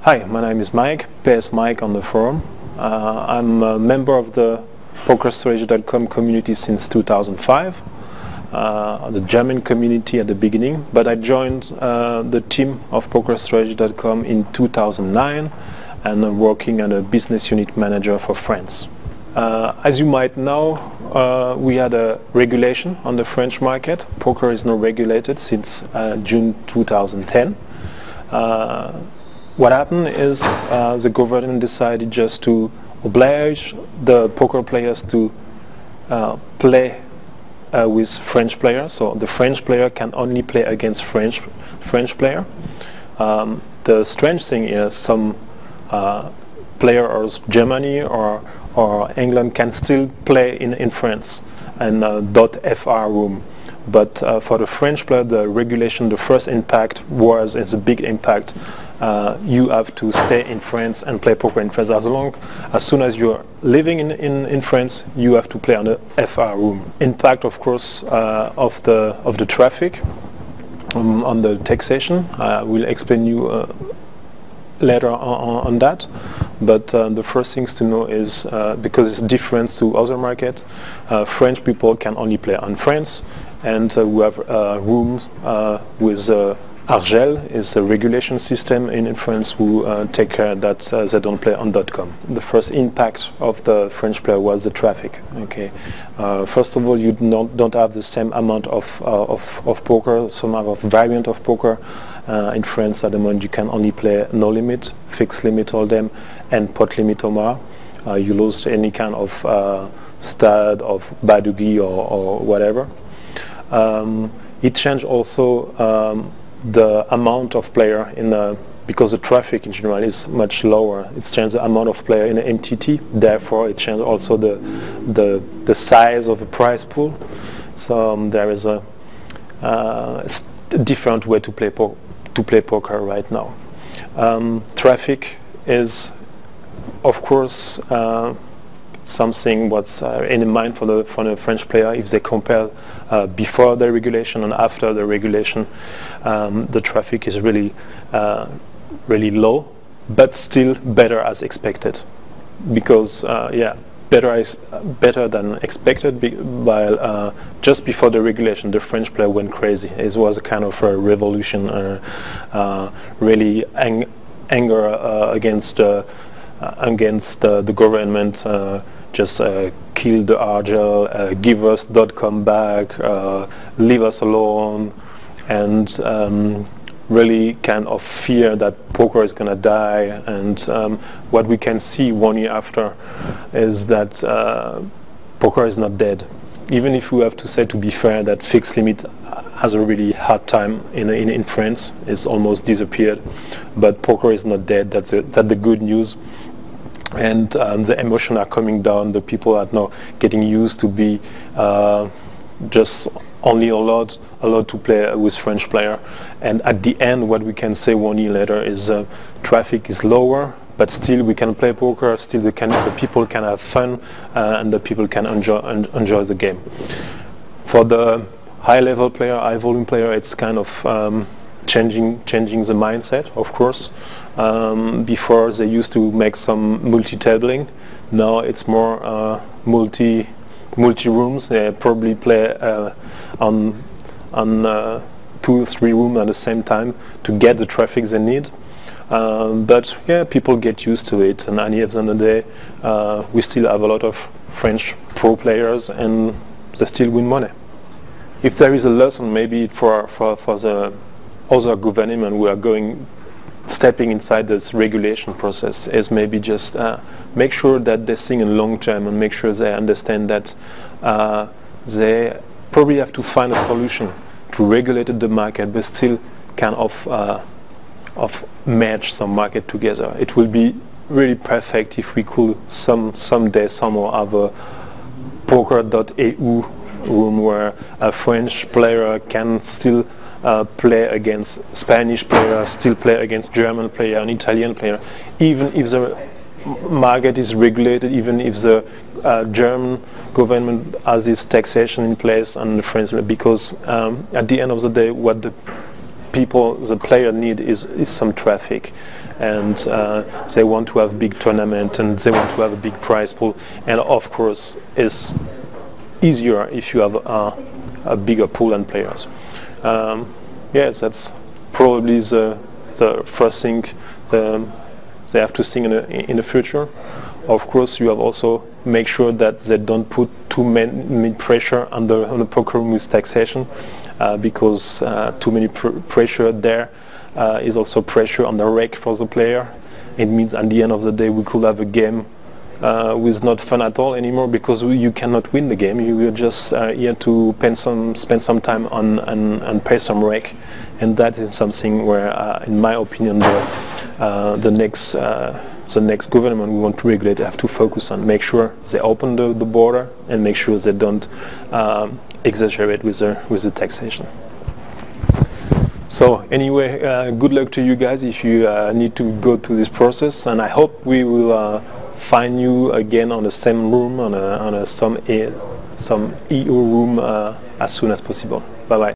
Hi, my name is Mike, PS Mike on the forum. I'm a member of the PokerStrategy.com community since 2005, the German community at the beginning, but I joined the team of PokerStrategy.com in 2009 and I'm working as a business unit manager for France. As you might know, we had a regulation on the French market. Poker is now regulated since June 2010. What happened is the government decided just to oblige the poker players to play with French players. So the French player can only play against French player. The strange thing is some player of Germany or England can still play in France in .fr room. But for the French player, the regulation, the first impact is a big impact. You have to stay in France and play poker in France. As soon as you're living in France, you have to play on the FR room. Impact, of course, of the traffic on the taxation. I will explain you later on that. But the first things to know is because it's different to other markets, French people can only play on France, and we have rooms with Argel is a regulation system in France who take care that they don't play on .com. The first impact of the French player was the traffic. Okay, first of all, you don't have the same amount of poker, some amount of variant of poker. In France at the moment you can only play no limit, fixed limit hold'em, and pot limit Omar. You lose any kind of stud, of badugi or whatever. It changed also the amount of player because the traffic in general is much lower. It changed the amount of player in the MTT. Therefore, it changed also the size of the prize pool. So there is a different way to play poker right now. Traffic is, of course, something what's in mind for the French player. If they compare before the regulation and after the regulation, the traffic is really low, but still better as expected. Because better than expected. While just before the regulation, the French player went crazy. It was a kind of a revolution, really anger against the government. Just kill the Argel, give us .com back, leave us alone, and really kind of fear that poker is going to die. And what we can see 1 year after is that poker is not dead. Even if we have to say, to be fair, that fixed limit has a really hard time in France. It's almost disappeared. But poker is not dead. That's the good news. And the emotions are coming down. The people are now getting used to be just only allowed to play with French player. And at the end, what we can say 1 year later is traffic is lower, but still we can play poker. Still the people can have fun, and the people can enjoy the game. For the high-level player, high-volume player, it's kind of changing the mindset, of course. Before they used to make some multi-tabling. Now it's more multi-rooms. They probably play on 2 or 3 rooms at the same time to get the traffic they need. But yeah, people get used to it, and at the end of the day, we still have a lot of French pro players, and they still win money. If there is a lesson, maybe for the other government who are stepping inside this regulation process, is maybe just make sure that they think in long term and make sure they understand that they probably have to find a solution to regulate the market, but still kind of match some market together. It will be really perfect if we could someday somehow have a poker.eu room where a French player can still play against Spanish player, still play against German player and Italian player, even if the market is regulated, even if the German government has this taxation in place and the French, because at the end of the day, what the the player need is some traffic, and they want to have big tournament, and they want to have a big prize pool, and of course it's easier if you have a bigger pool and players. Yes, that's probably the first thing they have to think in the future. Of course, you have also make sure that they don't put too many pressure on the poker room with taxation, because too many pressure there is also pressure on the rake for the player. It means at the end of the day we could have a game with not fun at all anymore, because you cannot win the game. You are just here to spend some time and pay some rake, and that is something where, in my opinion, the next government we want to regulate have to focus on. Make sure they open the border, and make sure they don't exaggerate with the taxation. So anyway, good luck to you guys if you need to go through this process, and I hope we will find you again on the same room, on some EU room as soon as possible. Bye bye.